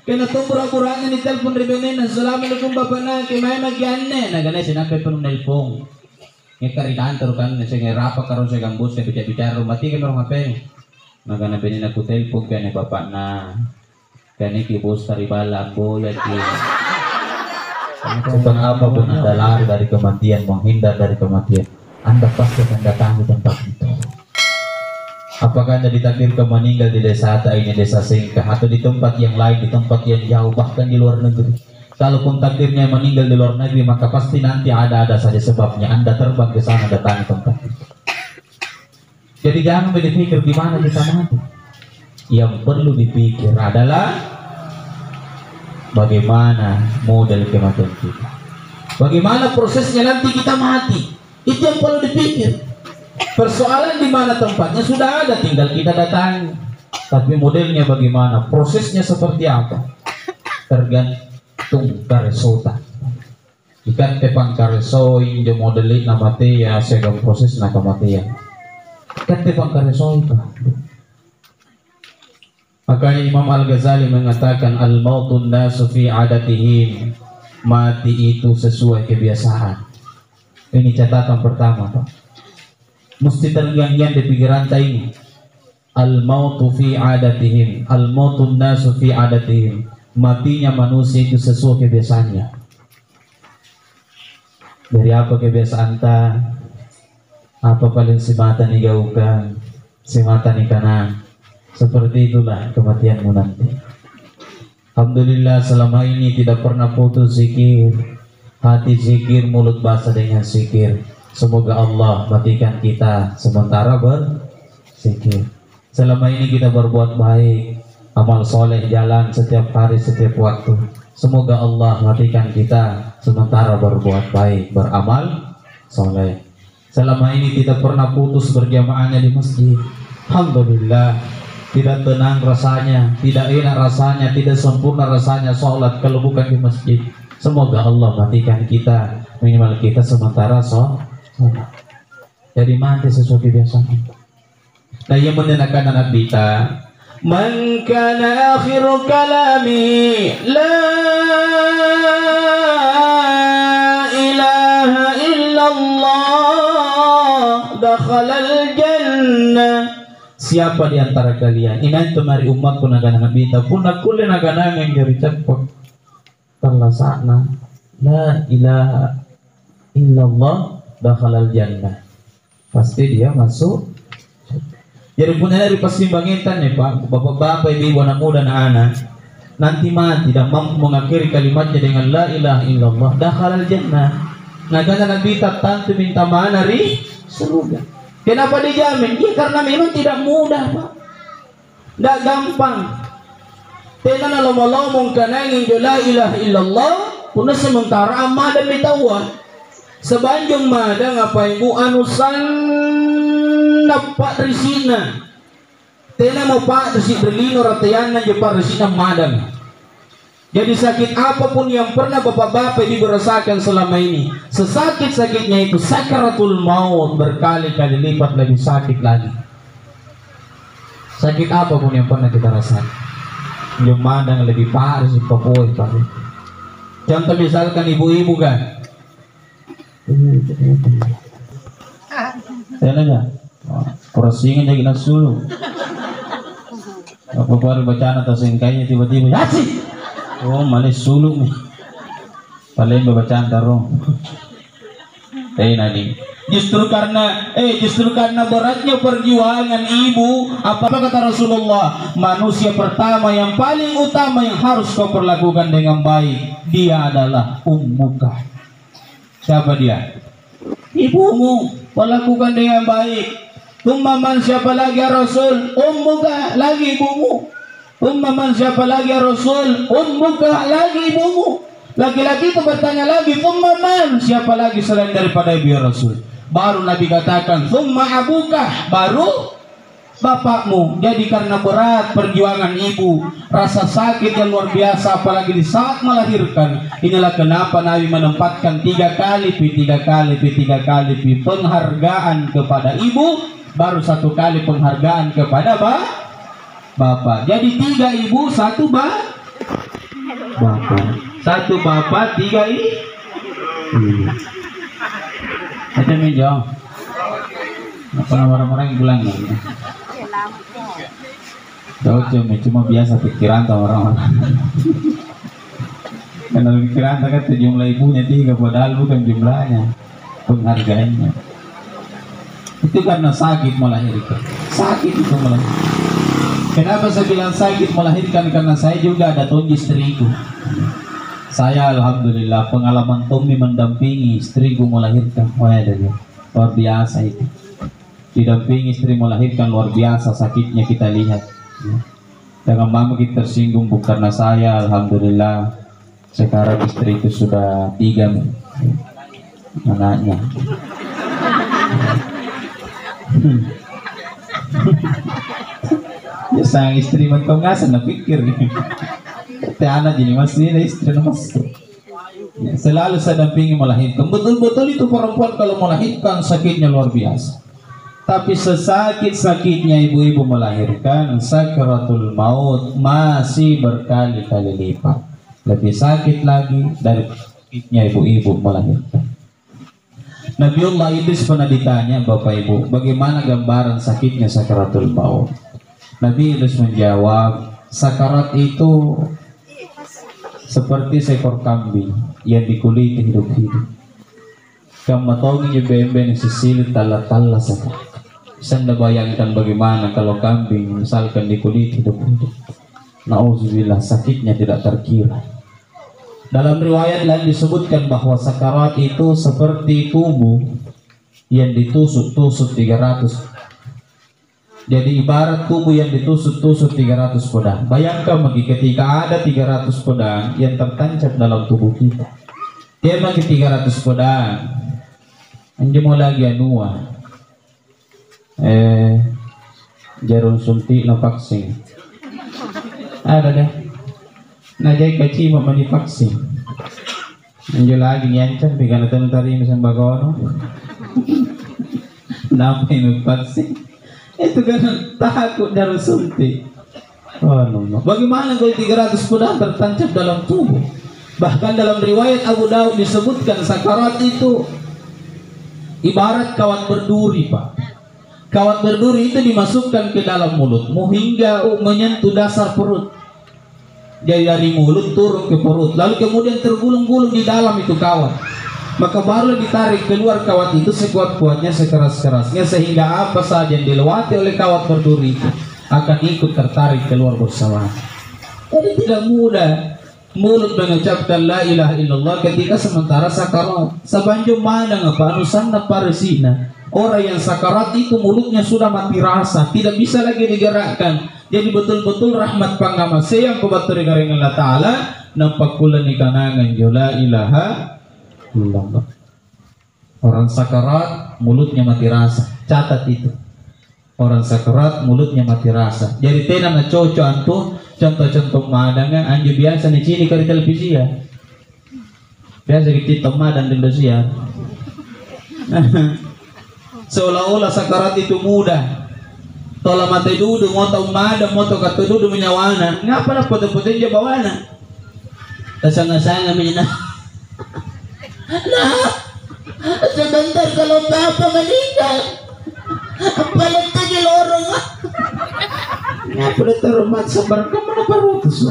Kena tumbura-buranya ni telepon ribenin. Assalamualaikum bapak na, kimay magyane. Naganay sinabi pa nung nelpong. Nga karitaan tarukan na siya nga rapa karon siya gambus na bicara mati ka marong hape. Naganay benin ako telepon kaya ni bapak na. Kaya ni kibos taribala po yan ki. Tentang apa pun Anda lari dari kematian, menghindar dari kematian, Anda pasti akan datangi tempat itu. Apakah Anda ditakdirkan meninggal di desa ini, desa Singkah, atau di tempat yang lain, di tempat yang jauh, bahkan di luar negeri? Kalaupun takdirnya meninggal di luar negeri, maka pasti nanti ada saja sebabnya. Anda terbang ke sana, datangi tempat itu. Jadi jangan berpikir gimana kita mati. Yang perlu dipikir adalah bagaimana model kematian kita, bagaimana prosesnya nanti kita mati. Itu yang perlu dipikir. Persoalan di mana tempatnya sudah ada, tinggal kita datangi. Tapi modelnya bagaimana, prosesnya seperti apa, tergantung karesota. Ikan tepang karesoi jo modelin nama ya segala proses nak kematian. Ikan tepang karesoi itu. Makanya Imam Al-Ghazali mengatakan al-mautun nasu fi adatihim, mati itu sesuai kebiasaan. Ini catatan pertama, Pak. Mesti terngiang-ngiang di pikiran kita ini. Al-mautu fi adatihim, al-mautun nasu fi adatihim, matinya manusia itu sesuai kebiasaannya. Dari apa kebiasaan ta? Apa paling si mata nih gaukan, si mata nih kanan. Seperti itulah kematianmu nanti. Alhamdulillah selama ini tidak pernah putus zikir, hati zikir, mulut basah dengan zikir. Semoga Allah matikan kita sementara berzikir. Selama ini kita berbuat baik, amal soleh jalan setiap hari, setiap waktu. Semoga Allah matikan kita sementara berbuat baik, beramal soleh. Selama ini tidak pernah putus berjamaahnya di masjid. Alhamdulillah. Tidak tenang rasanya, tidak enak rasanya, tidak sempurna rasanya sholat kalau bukan di masjid. Semoga Allah matikan kita, minimal kita sementara sholat. Jadi mati sesuatu biasa. Nah yang menyenangkan anak kita, man kana akhiru kalami la ilaha illallah dakhalal jannah. Siapa di antara kalian ini mari umatku naga-naga bita pun nakule naga-naga yang dari cepok terlasana la ilaha illallah dakhalal jannah, pasti dia masuk. Jadi punya dari persimbangan nih Pak, bapak-bapak, ibu, anak muda, anak nanti mati tidak mampu mengakhiri kalimatnya dengan la ilaha illallah dakhalal jannah. Naga-naga bita tentu minta mana ri surga. Kenapa dijamin? Ya karena memang tidak mudah Pak, tidak gampang. Tenan lomong kana ingin la ilaha illallah puna sementara amada bitawa sebanjung mada ngapain bu anusan napak risina. Tenan mau Pak risi berlino ratayana jepa risina madang. Jadi sakit apapun yang pernah bapak-bapak ibu rasakan selama ini, sesakit-sakitnya itu sakaratul maut berkali-kali lipat lebih sakit lagi. Sakit apapun yang pernah kita rasakan, yang lebih parah sih Papua. Contoh misalkan ibu-ibu kan, saya nanya, persingin jadi nasulu, apa baru bacaan atau singkainya tiba-tiba, asik. Oh manis suluk nih, paling bacaan tarung. Nadi. Justru karena beratnya perjuangan ibu, apa kata Rasulullah? Manusia pertama yang paling utama yang harus kau perlakukan dengan baik, dia adalah ummuka. Siapa dia? Ibumu. Perlakukan dengan baik. Umman siapa lagi ya Rasul? Ummuka, lagi ibumu. Umman siapa lagi ya Rasul? Ummuka, lagi ibumu. Laki-laki itu bertanya lagi, umman siapa lagi selain daripada ibu ya Rasul? Baru Nabi katakan, summa abuka, baru bapakmu. Jadi karena berat perjuangan ibu, rasa sakit yang luar biasa, apalagi di saat melahirkan. Inilah kenapa Nabi menempatkan 3 kali penghargaan kepada ibu, baru 1 kali penghargaan kepada bapak. Jadi 3 ibu, 1 bapak. Satu bapak, tiga ini. Ito medyo. Apa orang-orang yang bilang ya? Cuma biasa pikiran tuh orang-orang. Karena pikiran kan jumlah ibunya 3 padahal bukan jumlahnya, penghargaannya. Itu karena sakit melahirkan. Sakit itu melahirkan. Kenapa saya bilang sakit melahirkan? Karena saya juga ada Tommy istriku. Saya alhamdulillah pengalaman Tommy mendampingi istriku melahirkan. Oh ya, luar biasa itu. Didampingi istri melahirkan luar biasa sakitnya kita lihat. Jangan mama kita tersinggung bukan karena saya, alhamdulillah sekarang istri itu sudah 3 anaknya. Ya sang istri mentongasan na pikir. Tapi anak jadi masih ada istri na masuk. Ya, selalu saya dampingi melahirkan. Betul-betul itu perempuan kalau melahirkan sakitnya luar biasa. Tapi sesakit-sakitnya ibu-ibu melahirkan, sakaratul maut masih berkali-kali lipat. Lebih sakit lagi dari sakitnya ibu-ibu melahirkan. Nabiullah Idris pernah ditanya Bapak Ibu, bagaimana gambaran sakitnya sakaratul maut? Nabi Idris menjawab, sakarat itu seperti seekor kambing yang dikuliti hidup-hidup. Kamu tahu ni bembe ni sisil tala-tala saja. Anda bayangkan bagaimana kalau kambing misalkan dikuliti hidup-hidup. Nauzubillah, sakitnya tidak terkira. Dalam riwayat lain disebutkan bahwa sakarat itu seperti tubuh yang ditusuk-tusuk 300. Jadi ibarat tubuh yang ditusuk-tusuk 300 pedang. Bayangkan bagi ketika ada 300 pedang yang tertancap dalam tubuh kita. Dia bagi 300 pedang. Anjir mau lagi anua. Jarum suntik na vaksin. Ada deh. Najay kaci mamani vaksin. Anjir lagi nyancam bigana tari misal bagono. Nampai may vaksin. Itu kan takut jarum suntik. Oh, no. Bagaimana kalau 300 pedang tertancap dalam tubuh? Bahkan dalam riwayat Abu Daud disebutkan sakarat itu ibarat kawat berduri, Pak. Kawat berduri itu dimasukkan ke dalam mulutmu hingga menyentuh dasar perut. Jadi dari mulut turun ke perut, lalu kemudian tergulung-gulung di dalam itu kawat. Maka baru ditarik keluar kawat itu sekuat-kuatnya, sekeras-kerasnya, sehingga apa saja yang dilewati oleh kawat berduri itu akan ikut tertarik keluar bersama. Jadi tidak mudah mulut mengucapkan la ilaha illallah ketika sementara sakarat. Sabanjung mana ngapa anusanna paresina. Orang yang sakarat itu mulutnya sudah mati rasa, tidak bisa lagi digerakkan. Jadi betul-betul rahmat pangamase yang kebaturi karing Allah Ta'ala nampak kula ni kanangan jo la ilaha illallah. Orang sakarat mulutnya mati rasa. Catat itu. Orang sakarat mulutnya mati rasa. Jadi tena na cocok antu contoh-contoh madanga anju biasa ni cini kari televisi ya. Biasa kita madan di Indonesia. Seolah-olah sakarat itu mudah. Tola mati dudu, moto umada, moto katu dudu menyawana. Ngapa na foto-foto dia bawana? Tasanga-sanga minna. Nah, sebentar kalau papa meninggal, apalat tadi lorong. Ngapa na terumat sabar kamu na parutus.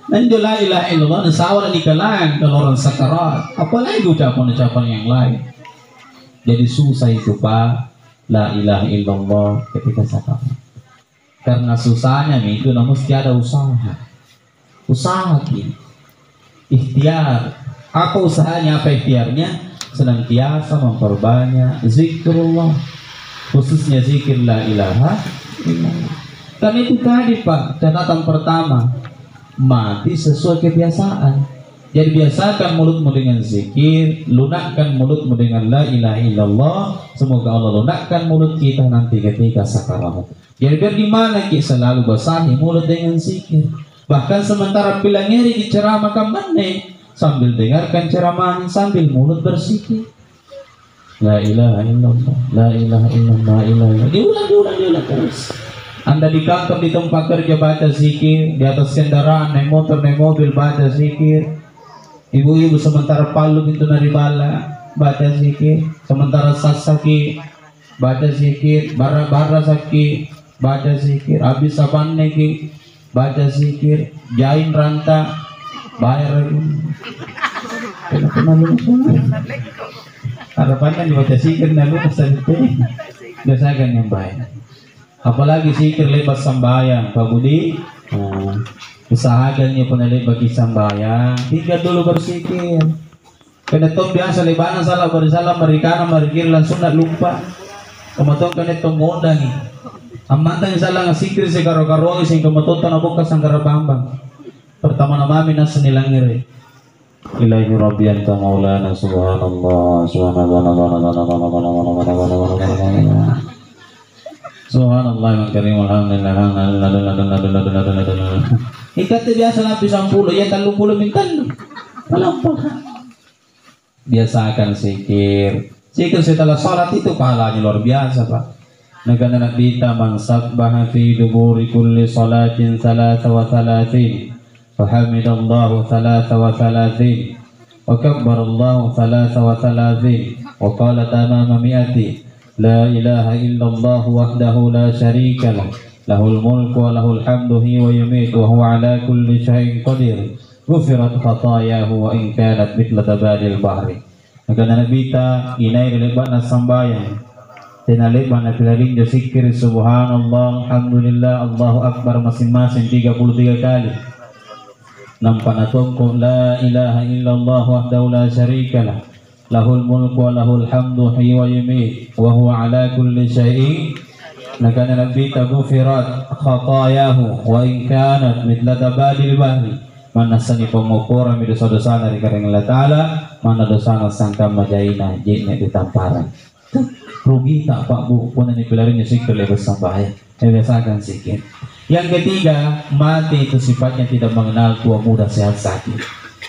Nandiyo la ilaha illallah, nasawa na nikalang kalau orang sakarat. Apalagi ucapan-ucapan yang lain. Jadi susah itu Pak, la ilaha illallah ketika sakarat. Karena susahnya itu mesti ada usaha. Usaha ini. Ikhtiar. Apa usahanya, apa ikhtiarnya? Senantiasa memperbanyak zikrullah. Khususnya zikir la ilaha illallah. Karena itu tadi Pak, catatan pertama. Mati sesuai kebiasaan. Jadi biasakan mulutmu dengan zikir, lunakkan mulutmu dengan la ilaha illallah. Semoga Allah lunakkan mulut kita nanti ketika sakarat. Jadi biar gimana kita selalu basahi mulut dengan zikir. Bahkan sementara bila nyeri diceramahkan mana, sambil dengarkan ceramah sambil mulut berzikir. La ilaha illallah, la ilaha illallah, la ilaha illallah. Diulang terus. Anda di kantor, di tempat kerja baca zikir, di atas kendaraan, naik motor, naik mobil baca zikir. Ibu-ibu sementara palu pintu naribala baca zikir, sementara sasaki baca zikir, bara-bara saki baca zikir, habis saban neki baca zikir, jain ranta bayar lagi. Kenapa malu harapannya dibaca zikir nalu kesantai biasakan yang baik. Apalagi zikir lepas sembahyang Pak Budi, usahakan niyo panalay bagi sembahyang, tinggal dulu berzikir. Kena tong biasa lebaran salah bersalah merikana marikir langsung nak lupa. Kamatong kena tong ngundang ni. Amantang salah ngasikir si karo-karo sing kamatong tanabok ka sang karabambang. Pertama nama amin nasa nilang ngiri. Ilahi Rabbi anta maulana subhanallah subhanallah yang karim alhamdulillah. Ikat biasa nabi 10 ya 30 mintan. Palampah. Biasakan zikir. Zikir setelah salat itu pahalanya luar biasa, Pak. Negara Nabi kita man sabbaha fi duburi kulli salatin 33 wa hamidallahu 33 wa kabbarallahu 33 wa qala tamama mi'ati la ilaha illallah wahdahu la syarika lah lahul mulku wa lahul hamdu wa yumitu wa huwa ala kulli syai'in qadir ghufirat khatayahu wa in kanat mithla zabadil bahri. Maka Nabi ta inay rileban na sambayan tinaliban na pilaring zikir subhanallah alhamdulillah Allahu akbar masing-masing 33 kali. Nampanatong ko la ilaha illallah wahdahu la syarika lah lahul mulku wa lahul hamdu wa yumitu wa huwa ala kulli syai'in. Maka Nabi ta ghufirat khatayahu wa in kanat mithla zabadil bahri. Mana sani pengukura mi dosa-dosa dari kareng Allah Ta'ala, mana dosa sangka majaina jiknya ditamparan. Rugi tak Pak Bu pun ini pelarinya zikir lepas sampai biasakan zikir. Yang ketiga, mati itu sifatnya tidak mengenal tua muda sehat sakit.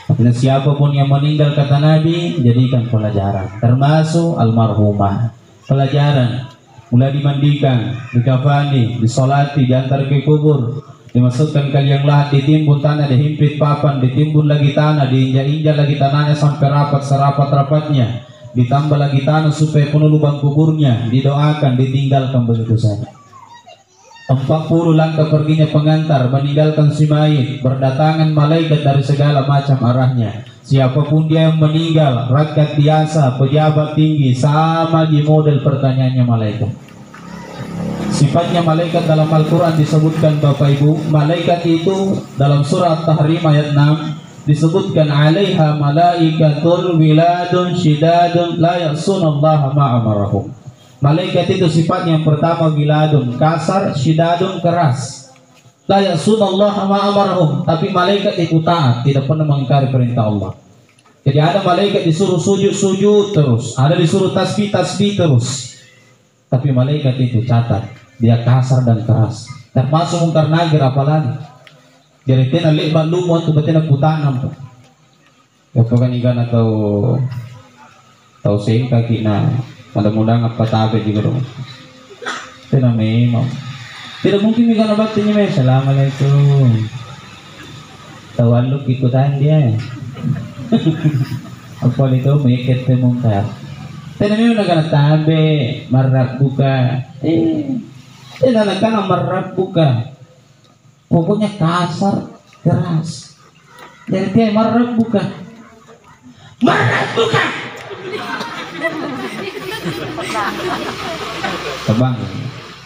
Artinya siapapun yang meninggal kata Nabi jadikan pelajaran, termasuk almarhumah. Pelajaran mulai dimandikan, dikafani, disolati, diantar ke kubur, dimasukkan ke liang lahat, ditimbun tanah, dihimpit papan, ditimbun lagi tanah, diinjak-injak lagi tanahnya sampai rapat serapat-rapatnya, ditambah lagi tanah supaya penuh lubang kuburnya, didoakan, ditinggalkan begitu saja. 40 langkah perginya pengantar, meninggalkan si mayit, berdatangan malaikat dari segala macam arahnya. Siapapun dia yang meninggal, rakyat biasa, pejabat tinggi, sama di model pertanyaannya malaikat. Sifatnya malaikat dalam Al-Quran disebutkan Bapak Ibu, malaikat itu dalam surat Tahrim ayat 6 disebutkan alaiha malaikatun wiladun syidadun la ya'sunallaha ma'amarahum. Malaikat itu sifatnya yang pertama wiladun, kasar, syidadun, keras. La ya'sunallaha ma'amarahum, tapi malaikat itu taat, tidak pernah mengingkari perintah Allah. Jadi ada malaikat disuruh sujud terus, ada disuruh tasbih terus. Tapi malaikat itu catat, dia kasar dan keras. Termasuk mungkar nakir apalagi. Jadi tina libat lumot tu betina putanam tu. Kapag ikan atau sing kaki na mudah-mudahan apa tabe juga dong. Tina memang. Tidak mungkin ikan abatinya may assalamualaikum. Tawaluk ikutan dia. Apa itu mengikut mungkar. Tina memang nagatabe marrak buka. Tina nagkana marrak buka. Pokoknya kasar, keras. Jadi dia marah bukan. Tebang.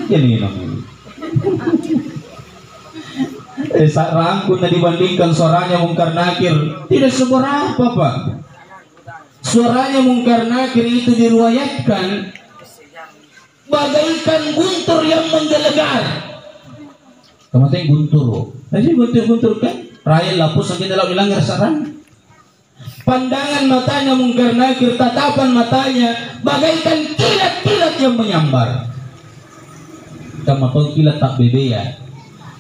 Jadi namanya. Saat rangkut dibandingkan suaranya mungkar nakir tidak seberapa Pak. Suaranya mungkar nakir itu diriwayatkan bagaikan guntur yang menggelegar. Kemudian guntur, jadi guntur kan? Raya lapus sampai dalam hilang rasaran. Pandangan matanya mungkar nakir, tatapan matanya bagaikan kilat-kilat yang menyambar. Kamu kilat tak bebe ya?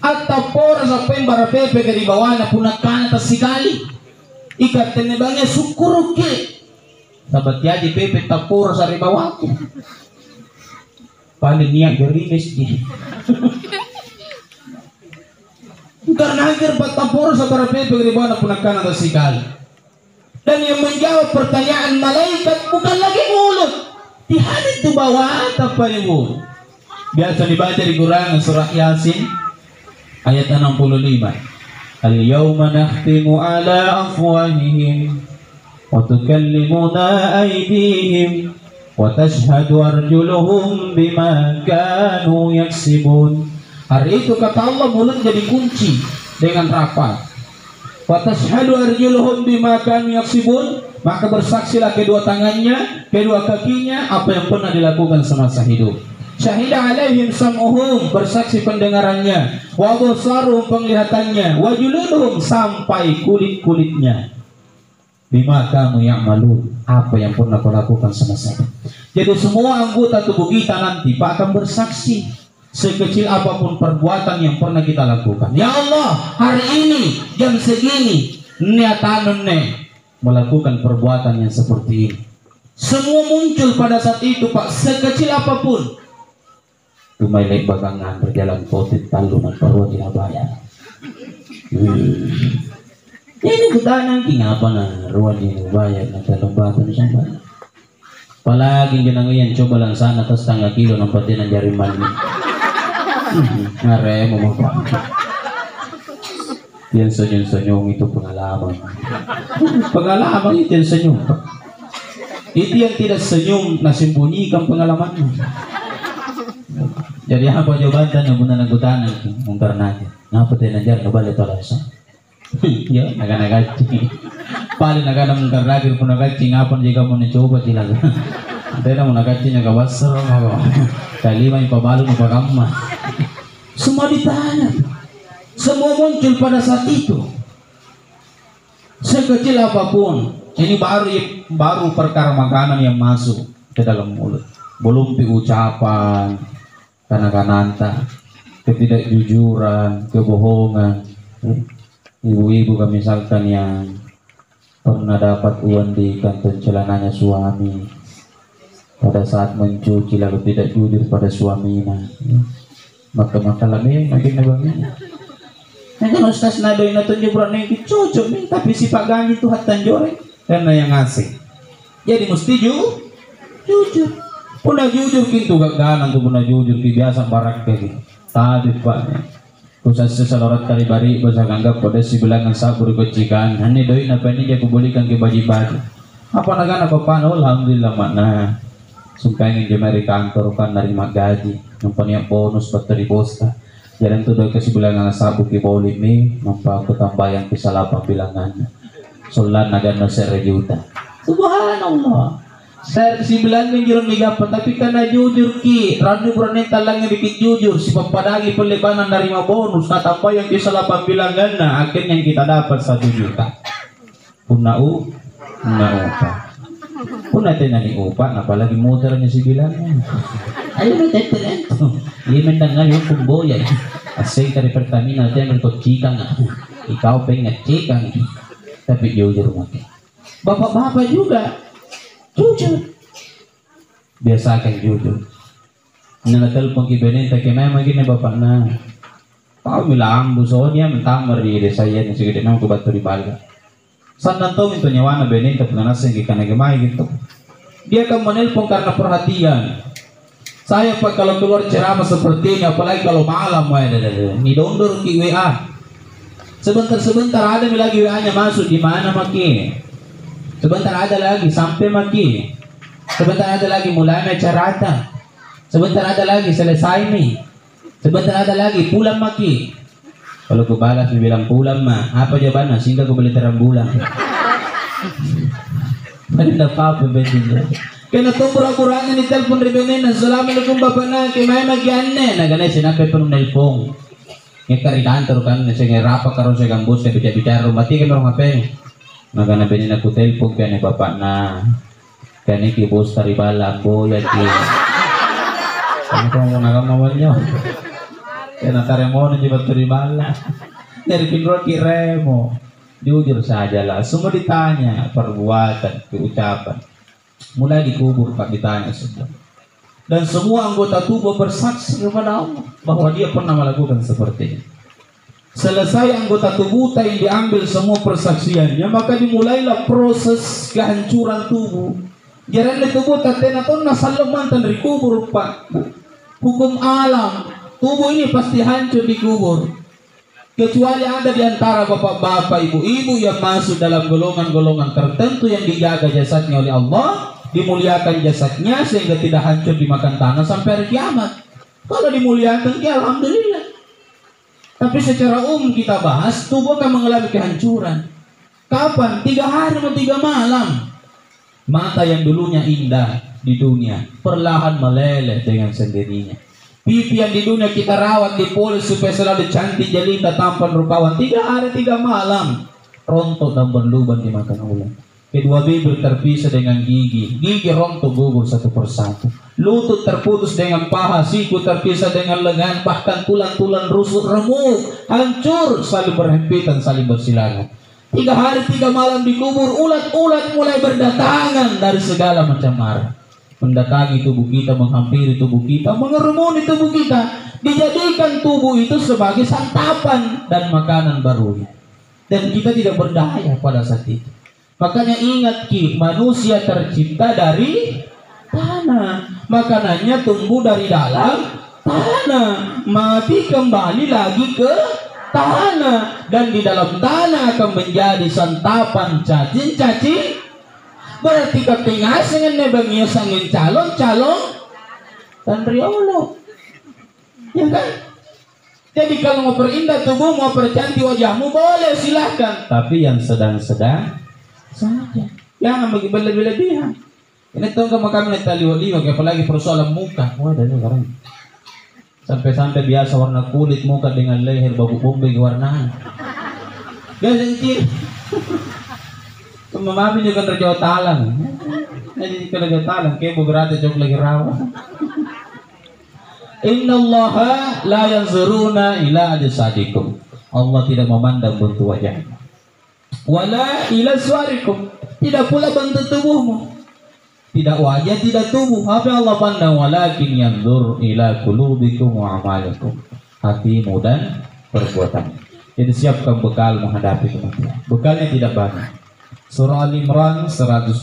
Atau pora sampai bara pepe ke di bawahnya punah kan atas sekali. Ikat tenebangnya syukur ke. Sabat ya di pepe tak pora sari bawahku. Paling niat gerimis ni. Karena hampir patapor sa para pepe ribuan punakkan atau sikal. Dan yang menjawab pertanyaan malaikat bukan lagi mulut. Tiada itu bawa apa ibu. Biasa dibaca di Quran surah Yasin ayat 65. Al-yawma nakhtimu ala afwahihim wa tukallimuna aydihim wa tashhadu arjuluhum bima kanu yaksibun. Hari itu kata Allah mulut jadi kunci dengan rapat. Wa tashhadu arjuluhum bima kanu yaksibun, maka bersaksilah kedua tangannya, kedua kakinya apa yang pernah dilakukan semasa hidup. Syahida alaihim sam'uhum, bersaksi pendengarannya, wa absaruhum, penglihatannya, wa juluduhum, sampai kulit-kulitnya. Bima kanu ya'malun, apa yang pernah kau lakukan semasa hidup. Jadi semua anggota tubuh kita nanti Pak akan bersaksi sekecil apapun perbuatan yang pernah kita lakukan. Ya Allah, hari ini jam segini niatan melakukan perbuatan yang seperti ini. Semua muncul pada saat itu Pak, sekecil apapun. Tumay lay bagangan berjalan kotit talunan parwa di Abaya. Ini kutanan apa na ruwan di Abaya na talumbatan siya ba? Palagi ganang yan, coba lang sana tas tangga kilo ng pati ng jariman. Ngare mo mga. Yan senyum-senyum itu pengalaman. Pengalaman itu yang senyum. Itu yang tidak senyum nasembunyikan pengalamanmu. Jadi apa jawaban yang guna nagutan mungkar natin. Ngapa tayo nandiyan nabalik talaga. Ya, naga-nagachi. Paling naga mungkar lagi pun nagachi ngapan jika mo nicoba talaga. Tayo na mo nagachi niya kabasar mga. Kalima yung pabalo mo pakamma. Semua ditanya. Semua muncul pada saat itu. Sekecil apapun. Ini baru perkara makanan yang masuk ke dalam mulut. Belum ucapan, kanak-kananta, ketidakjujuran, kebohongan. Ibu-ibu misalkan yang pernah dapat uang di kantong celananya suami, pada saat mencuci lalu tidak jujur pada suaminya, maka lami makin nabangnya. Kan Ustaz nadoy na tunjuk berani cocok nih, tapi si Pak Ganji itu hatan joreng karena yang ngasih. Jadi mesti jujur. Puna jujur gitu gaganan tuh puna jujur biasa barak kayak tadi Pak. Khusus sesalorat kali bari bahasa anggap pada si bilangan sabur kecikan. Hani doi napa ini dia kubulikan ke baju-baju. Apa naga apa pan? Alhamdulillah makna. Sumpahnya di kantor kan nerima gaji, numpanya bonus bateri bosta. Jalan tuh doi ke si bilangan sabur ke boli nih, nampak aku tambahan ke salapang bilangan. Solan naga no juta. Subhanallah. Saya kesimbilan menjurun migapan, tapi karena jujur ki, radu berani talangnya bikin jujur, si pempadagi pelebanan dari bonus, kata apa yang bisa 8 bilangan, nah akhirnya yang kita dapat 1 juta. Puna upah. Puna tenani upah, apalagi muternya si bilangnya. Ayo betul itu. Ini mendengar yung kumboya. Asing dari Pertamina dia berkocikan. Ikaw pengen cikan. Tapi jujur mungkin. Bapak-bapak juga. Jujur, biasakan jujur. Nalatelpon ki benenta kay may magina bapak na. Pao milang buso niya mentamar di desa yan sige din ko bato di balga. San nanto minto nyawa na benenta penganas yang ikan nagamay gitu. Dia akan menelpon karena perhatian. Saya pak kalau keluar ceramah seperti ini, apalagi kalau malam ni dondor ki WA. Sebentar ada lagi WA-nya masuk di mana maki? Sebentar ada lagi sampai maki. Sebentar ada lagi mulai carata. Sebentar ada lagi selesai nih. Sebentar ada lagi pulang maki. Kalau ku balas bilang pulang mah, apa jawabannya? Sehingga ku beli terang bulan. Ada apa betul? Kena tumpura-puraan ni telepon ribenin. Assalamualaikum bapak na kimay magianne. Nagana sinabi pa nung nelpong. Ngekaritaan tarukan na siya rapa karon sa gambus kaya bicara rumati kaya merong hapeng. Nagana benin aku telepon kaya ni bapak na kaya ni kibos taribala ako yan ki. Ano kung nagamawal nyo? Kaya nataremo na jibat taribala. Dari pinro kiremo. Jujur saja lah. Semua ditanya perbuatan, keucapan. Mulai dikubur Pak ditanya semua. Dan semua anggota tubuh bersaksi kepada Allah bahwa dia pernah melakukan seperti ini. Selesai anggota tubuh yang diambil semua persaksiannya, maka dimulailah proses kehancuran tubuh. Jaran di tubuh tatena ton nasalaman tan dikubur pak. Hukum alam, tubuh ini pasti hancur dikubur. Kecuali ada di antara bapak-bapak, ibu-ibu yang masuk dalam golongan-golongan tertentu yang dijaga jasadnya oleh Allah, dimuliakan jasadnya sehingga tidak hancur dimakan tanah sampai hari kiamat. Kalau dimuliakan, ya alhamdulillah. Tapi secara umum kita bahas, tubuh akan mengalami kehancuran. Kapan? 3 hari atau 3 malam. Mata yang dulunya indah di dunia perlahan meleleh dengan sendirinya. Pipi yang di dunia kita rawat, dipolis supaya selalu cantik, jelita, tampan, rupawan, 3 hari 3 malam rontok dan berlubang dimakan ular. Kedua bibir terpisah dengan gigi rontok gugur satu persatu. Lutut terputus dengan paha, siku terpisah dengan lengan, bahkan tulang-tulang rusuk remuk, hancur, saling berhempitan, saling bersilangan. 3 hari 3 malam dikubur, ulat-ulat mulai berdatangan dari segala macam arah. Mendatangi tubuh kita, menghampiri tubuh kita, mengerumuni tubuh kita. Dijadikan tubuh itu sebagai santapan dan makanan baru. Dan kita tidak berdaya pada saat itu. Makanya ingat Ki, manusia tercipta dari tanah. Makanannya tumbuh dari dalam tanah. Mati kembali lagi ke tanah. Dan di dalam tanah akan menjadi santapan cacing-cacing. Berarti ketingas dengan nebangnya sangin calon-calon dan riolo. Ya kan? Jadi kalau mau perindah tubuh, mau percantik wajahmu, boleh silahkan. Tapi yang sedang-sedang saja. Jangan bagi berlebihan. Ini tahu kami taliwa-liwa, apalagi persoalan muka. Wah, ada sekarang. Sampai-sampai biasa warna kulit muka dengan leher babu bombe warna. Biasa itu. Memahami juga kerja talang. Jadi kerja talang, kayak beberapa jauh lagi rawa. Inna Allah la yanzuruna ila ajsadikum. Allah tidak memandang bentuk wajahmu. Wala ila suarikum, tidak pula bentuk tubuhmu. Tidak wajah, tidak tubuh. Apa yang Allah pandang? Walakin yanzur ila qulubikum wa amalikum. Hatimu dan perbuatan. Jadi siapkan bekal menghadapi kematian. Bekalnya tidak banyak. Surah Al-Imran 112.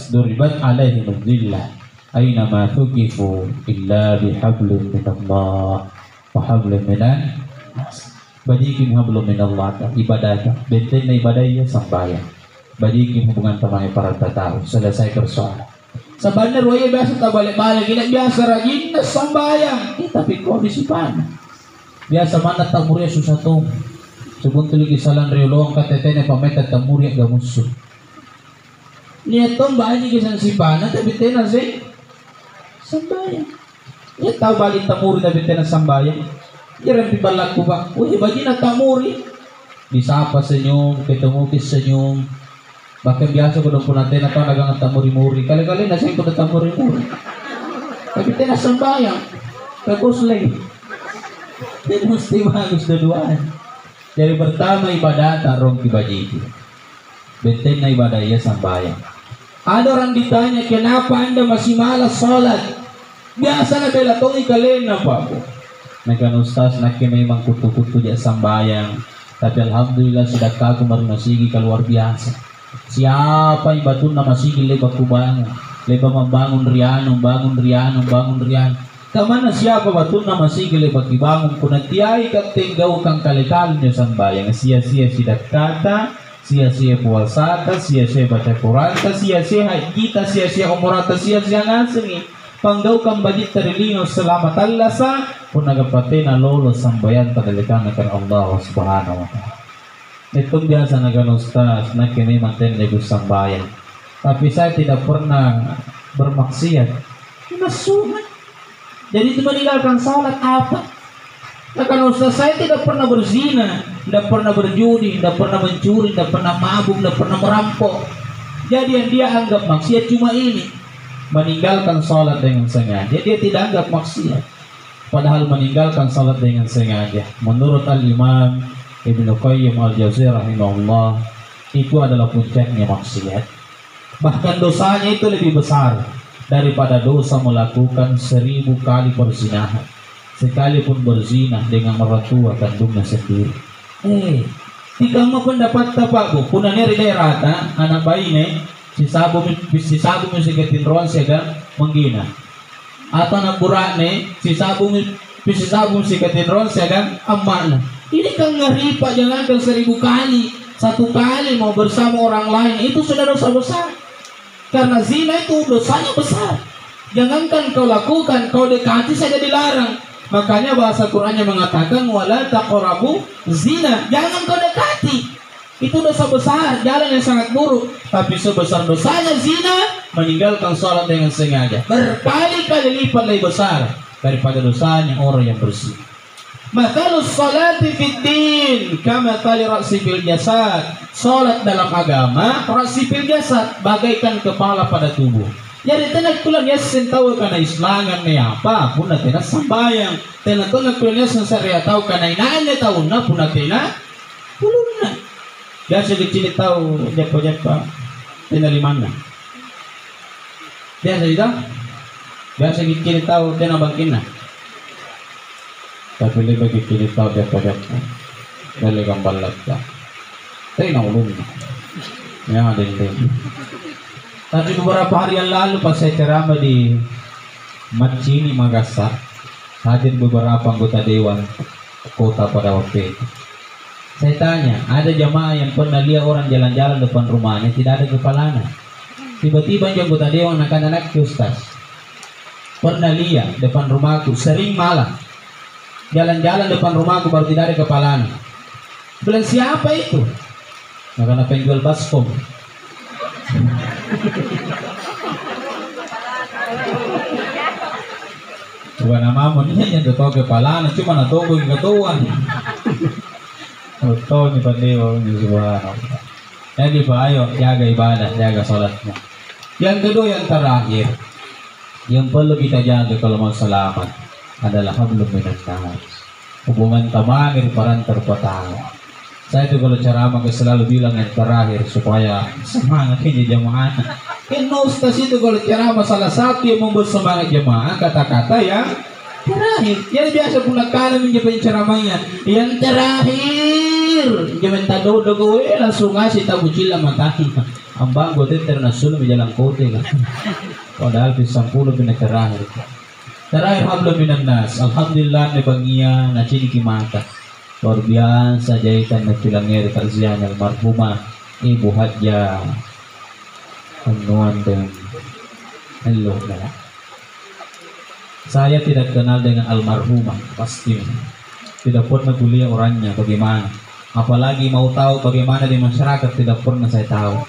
Duribat alaihim dzillah aina ma tuqifu illa bihablin minallah wa hablin minan nas. Badikin hablum minallah, ibadah benten na ibadah ya sambayan. Badikin hubungan teman para tataw, selesai persoalan. Sebenarnya roya biasa tak balik-balik, tidak biasa rajin na sambayang. Tapi kondisi panas. Biasa mana tamuria susah tuh. Sebelum tulis kisalan riolong katetene pameta tamuria gamusuh. Niat tuh banyak kisah si panas tapi tena sih sambayang. Ya tahu balik tamuri tapi tena sambayang. Ya rempi balaku ba. Uy, bagi na tamuri. Disapa senyum, ketemu senyum. Bahkan biasa ko nung natin atau nagang tamuri-muri. Kali-kali na siya ko na tamuri-muri. Tapi tena sambayang. Kagos lagi. Tidak mesti bagus dua-duaan. Jadi pertama ibadah tarong kibajiki. Benten na ibadah ya sambayang. Ada orang ditanya, kenapa anda masih malas sholat? Biasa na bela tong ikalen na pa po. Nagkan ustaz na memang kutu-kutu dia sambayang. Tapi alhamdulillah sudah kagu masigi keluar biasa. Siapa yang batun na masigi leba kubangun. Leba membangun riano, bangun riano. Kamana siapa batun na masigi leba kibangun. Kunatiay katinggaw kang kalikal niya sambayang. Sia-sia sidat kata. Sia-sia puasa, sia-sia baca Quran, sia-sia haji, sia-sia umrah, sia-sia ngasengi. Panggaw kang bajit tarilino selamat allasa pun nagapate na lolo sambayan kadalikan akan Allah subhanahu wa ta'ala. Itu biasa nagan ustaz na kini manten negus sambayan. Tapi saya tidak pernah bermaksiat. Masunat. Jadi itu meninggalkan salat apa? Nah, ustaz saya tidak pernah berzina, tidak pernah berjudi, tidak pernah mencuri, tidak pernah mabuk, tidak pernah merampok. Jadi yang dia anggap maksiat cuma ini, meninggalkan sholat dengan sengaja. Dia tidak anggap maksiat, padahal meninggalkan sholat dengan sengaja. Menurut Al-Imam Ibnu Qayyim Al-Jauziyah rahimahullah, itu adalah puncaknya maksiat. Bahkan dosanya itu lebih besar daripada dosa melakukan 1000 kali perzinahan. Sekalipun berzina dengan mertua kandungnya sendiri. Tiga mo pendapat tapak bu, puna neri daerah anak bayi ne, si sabu si ketinron siya menggina. Atau anak burak ne, si sabu si ketinron siya aman. Ini kan ngeri pak, jangankan 1000 kali, 1 kali mau bersama orang lain itu sudah dosa besar. Karena zina itu dosanya besar. Jangankan kau lakukan, kau dekati saja dilarang. Makanya bahasa Qur'annya mengatakan wala taqrabu zina, jangan kau dekati. Itu dosa besar, jalan yang sangat buruk. Tapi sebesar dosanya zina, meninggalkan sholat dengan sengaja berkali-kali lipat lebih besar daripada dosanya orang yang bersih. Mathalus sholati fid din kama tali ra'si fil jasad. Salat dalam agama ra'si fil jasad, bagaikan kepala pada tubuh. Jadi tenak tulang yasin tahu kana islangan ni apa pun tena sambayang. Tenak tulang yasin syariat tahu kana inaannya tahu na pun tena pulunna. Biasa kecil tahu japa tena limana. Biasa kecil tahu tena bangkina. Tapi lebih kecil tahu japa dari gambalat ka. Tena ulun. Ya den. Tapi beberapa hari yang lalu pas saya ceramah di Macini Makassar, hadir beberapa anggota dewan kota pada waktu itu. Saya tanya, ada jamaah yang pernah lihat orang jalan-jalan depan rumahnya tidak ada kepalanya. Tiba-tiba anggota dewan anak-anak Ustaz, pernah lihat depan rumahku, sering malam jalan-jalan depan rumahku baru tidak ada kepalanya. Bilang siapa itu? Karena penjual baskom. Bukan nama ini yang tahu kepala, cuma nak tahu ketuan. Tahu ni pandai ni subhanallah. Jadi ayo jaga ibadah, jaga salatmu. Yang kedua, yang terakhir, yang perlu kita jaga kalau mau selamat adalah hablum minan nas. Hubungan tamangir parantar patah. Saya tuh kalau ceramah selalu bilang yang terakhir supaya semangat ini jamaah. Ustaz itu kalau ceramah salah satu yang membuat semangat jamaah kata-kata yang terakhir. Jadi biasa pula kali menjadi ceramahnya yang terakhir. Jangan tahu gue langsung ngasih tahu cila matahari. Ambang gue internasional menjalan kote kan. Padahal di 10 bina terakhir. Terakhir hablum minan nas. Alhamdulillah nebangia nacini kimata. Luar biasa jahitan na pilangir takziah almarhumah Ibu Hadja Anuan dan hello na. Saya tidak kenal dengan almarhumah, pasti tidak pernah kuliah orangnya bagaimana, apalagi mau tahu bagaimana di masyarakat tidak pernah saya tahu.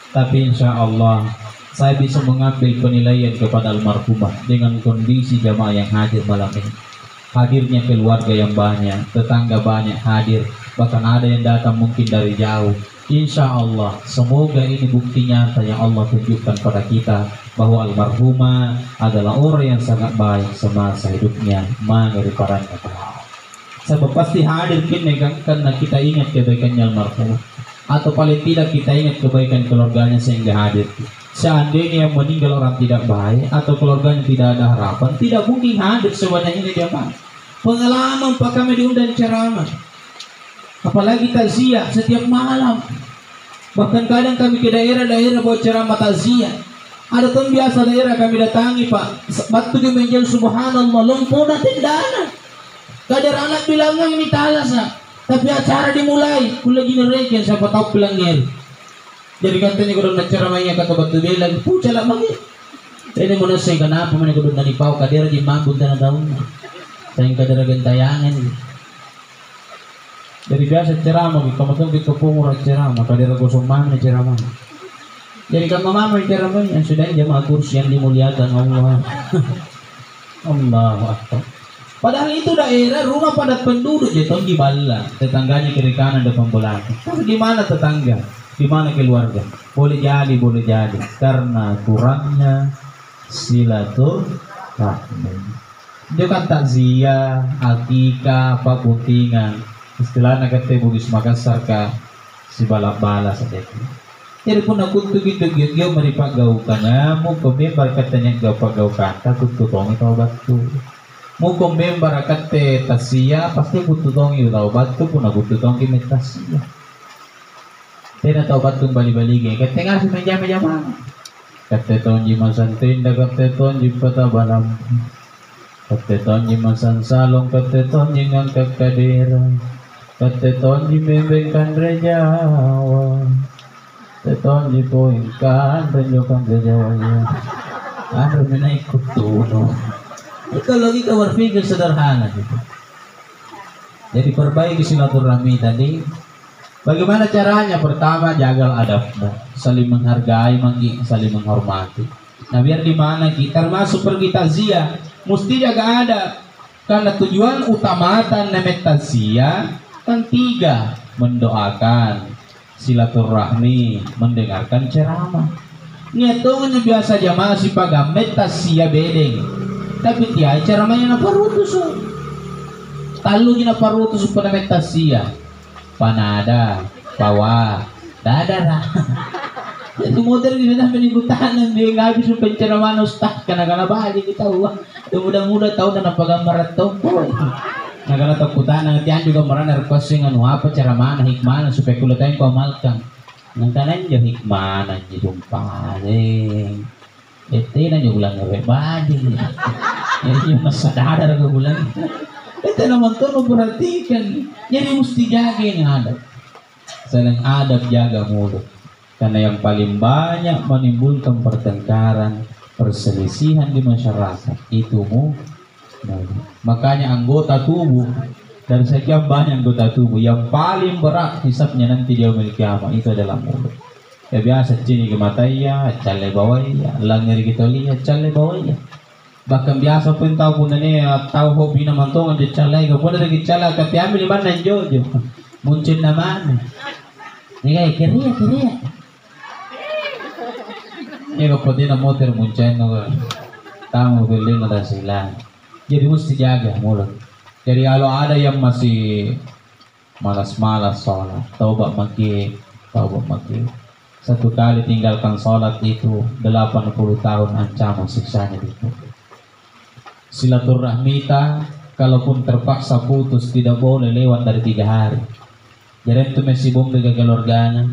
Tapi insya Allah saya bisa mengambil penilaian kepada almarhumah dengan kondisi jamaah yang hadir malam ini. Hadirnya keluarga yang banyak, tetangga banyak hadir, bahkan ada yang datang mungkin dari jauh. Insya Allah, semoga ini bukti nyata yang Allah tunjukkan pada kita bahwa almarhumah adalah orang yang sangat baik semasa hidupnya, mengeri paranya. Sebab pasti hadir kini kan karena kita ingat kebaikannya almarhumah, atau paling tidak kita ingat kebaikan keluarganya sehingga hadir. Seandainya yang meninggal orang tidak baik atau keluarganya tidak ada harapan, tidak mungkin hadir sebanyak ini jamaah. Pengalaman Pak kami diundang ceramah, apalagi takziah setiap malam. Bahkan kadang kami ke daerah-daerah buat ceramah takziah. Ada tuh biasa daerah kami datangi Pak, waktu di menjel subhanallah lompona tendana. Kadang anak bilangnya ini talasa, tapi acara dimulai, kuliah gini reken siapa tahu pelanggar. Jadi katanya kalau nak ceramahnya kata batu bela, pucalak lagi. Ini mana saya kenapa mana kudu nani pau kadera di mambun tanah daun. Saya kadera gentayangan. Jadi biasa ceramah, kamu tuh kita punggur ceramah, kadera gosong mana ceramah. Jadi kamu mama ceramahnya sudah jamaah kursi yang dimuliakan Allah. Allahu Akbar. Padahal itu daerah rumah padat penduduk ya di Bala, tetangganya kiri kanan depan belakang. Tapi di mana tetangga? Di mana keluarga? Boleh jadi karena kurangnya silaturahmi. Dia kan takziah, akikah, apa kuntingan. Istilahnya kata Bugis Makassar ka si balak-bala saja. Jadi pun aku tuh gitu dia meripak gaukannya, mau kemembar katanya gaupak gaukan, takut tutong itu batu. Mukom member akate tasia pasti butuh tong itu obat tu pun butuh tong kimit tasia. Tena obat tu bali-bali ge kate ngas meja-meja mana. Kate tong jimasan tinda kate tong jipata balam. Kate tong jimasan salong kate tong jingang kakadera. Kate tong jimembengkan rejawa. Kate tong jipoingkan renjokan rejawanya. Ano na ikut tuno. Ito lagi ka berpikir sederhana gitu. Jadi perbaiki silaturahmi tadi. Bagaimana caranya? Pertama, jaga adabmu, saling menghargai, saling menghormati. Nah, biar di mana kita termasuk pergi takziah, mesti jaga adab. Karena tujuan utama namet takziah kan 3, mendoakan, silaturahmi, mendengarkan ceramah. Niat tongnya biasa jamaah si pagamet tasya bedeng. Tapi dia ceramahnya na parutus. Talu gina parutus pada metasya. Panada, pawa, dadara. Itu modern kita meninggutan dia habis penceramahan ustaz kana bali kita uang. Mudah-mudah tahu dan apa gambar toko. Nagana takutan nantian juga marana request anu apa ceramah hikmah supaya kulatain ko amalkan. Nang kanan jo hikmah nang jumpaling. Ete na jo ulang ngawe badi. Jadi masadar ke bulan. Ete naman to no perhatikan. Jadi mesti jaga yang adab. Selain adab jaga mulut. Karena yang paling banyak menimbulkan pertengkaran, perselisihan di masyarakat itu mulut. Makanya anggota tubuh dari sekian banyak anggota tubuh yang paling berat hisapnya nanti dia memiliki kiamat itu adalah mulut. Ya biasa cini ke mata ya, cale bawah ya, langir kita lihat cale bawah ya. Bahkan biasa pun tahu pun ini tahu hobi nama tongan di cale, kemudian lagi cale tapi ambil mana jojo muncul nama ini kayak kiri. Ini kemudian motor muncul tamu beli nada silang. Jadi mesti jaga mulut. Jadi kalau ada yang masih malas-malas sholat, taubat maki. Satu kali tinggalkan sholat itu 80 tahun ancaman siksanya itu. Silaturahmi kalaupun terpaksa putus tidak boleh lewat dari 3 hari. Jadi itu masih bom dengan keluarganya.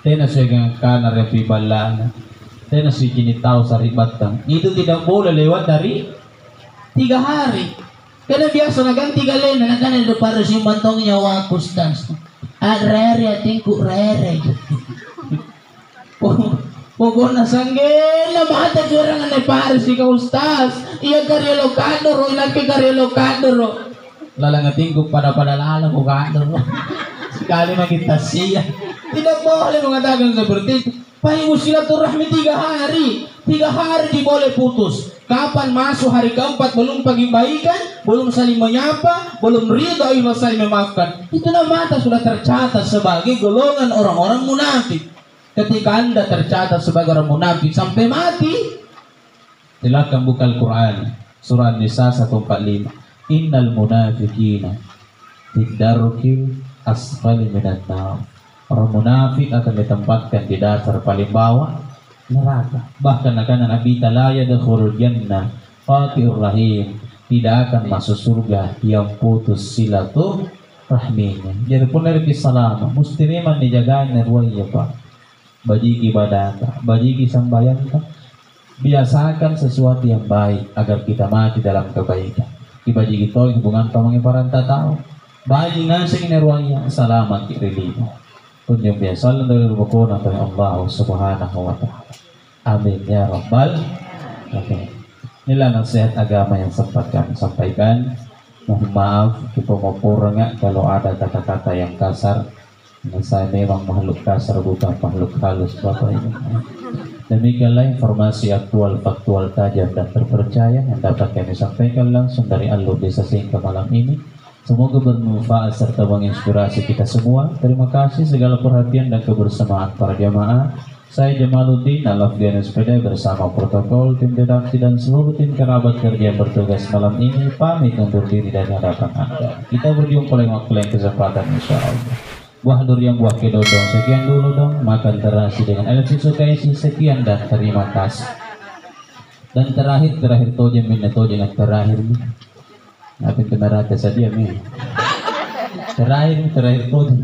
Tena segang kana repi balana. Tena si kini tahu saribatang. Itu tidak boleh lewat dari 3 hari. Karena biasa naganti galena kan ada para si mantongnya wakus dan rere atingku rere. Pokoknya sanggela mata orang ane para si ka ustaz. Iya karya lokador, ilaki karya lokador. Lalang atingku pada lala ko kador. Sekali makita siya. Tidak boleh mengatakan seperti itu. Pahimu silaturahmi 3 hari. 3 hari di boleh putus. Kapan masuk hari keempat belum pagi-baikan, belum saling menyapa, belum ridha Allah saling memaafkan. Itu mata sudah tercatat sebagai golongan orang-orang munafik. Ketika Anda tercatat sebagai orang munafik sampai mati, silakan buka Al-Quran surah Nisa 145. Innal munafiqina fid-darkil asfali minan nar. Orang munafik akan ditempatkan di dasar paling bawah neraka. Bahkan akan Nabi la yadkhulul jannah qatir rahim, tidak akan masuk surga yang putus silaturahminya. Jadi pun dari salama musliman dijagain ruwaya Pak. Bajiki badata, bajiki sambayanta. Biasakan sesuatu yang baik agar kita mati dalam kebaikan. Ibajiki to hubungan pamangi paranta tao. Bayi ngasing ruwaya salamat kirilimu. Kunjung biasa dari rukun dari Allah Subhanahu wa taala. Amin ya rabbal alamin. Inilah nasihat agama yang sempat kami sampaikan. Mohon maaf kita ngopurnya kalau ada kata-kata yang kasar. Saya memang makhluk kasar bukan makhluk halus Bapak Ibu. Demikianlah informasi aktual, faktual, tajam dan terpercaya yang dapat kami sampaikan langsung dari Alur Desa Singka malam ini. Semoga bermanfaat serta menginspirasi kita semua. Terima kasih segala perhatian dan kebersamaan para jamaah. Saya Jamaluddin Al-Afghan SPD bersama protokol, tim redaksi dan seluruh tim kerabat kerja yang bertugas malam ini pamit undur diri dari hadapan Anda. Kita berjumpa lain kesempatan insyaallah. Buah durian buah kedodong. Sekian dulu dong. Makan terasi dengan LC Sukaisi. Sekian dan terima kasih. Dan terakhir toja min na toja na terakhir mi. Napin ko narata sa dia mi. Terakhir toja.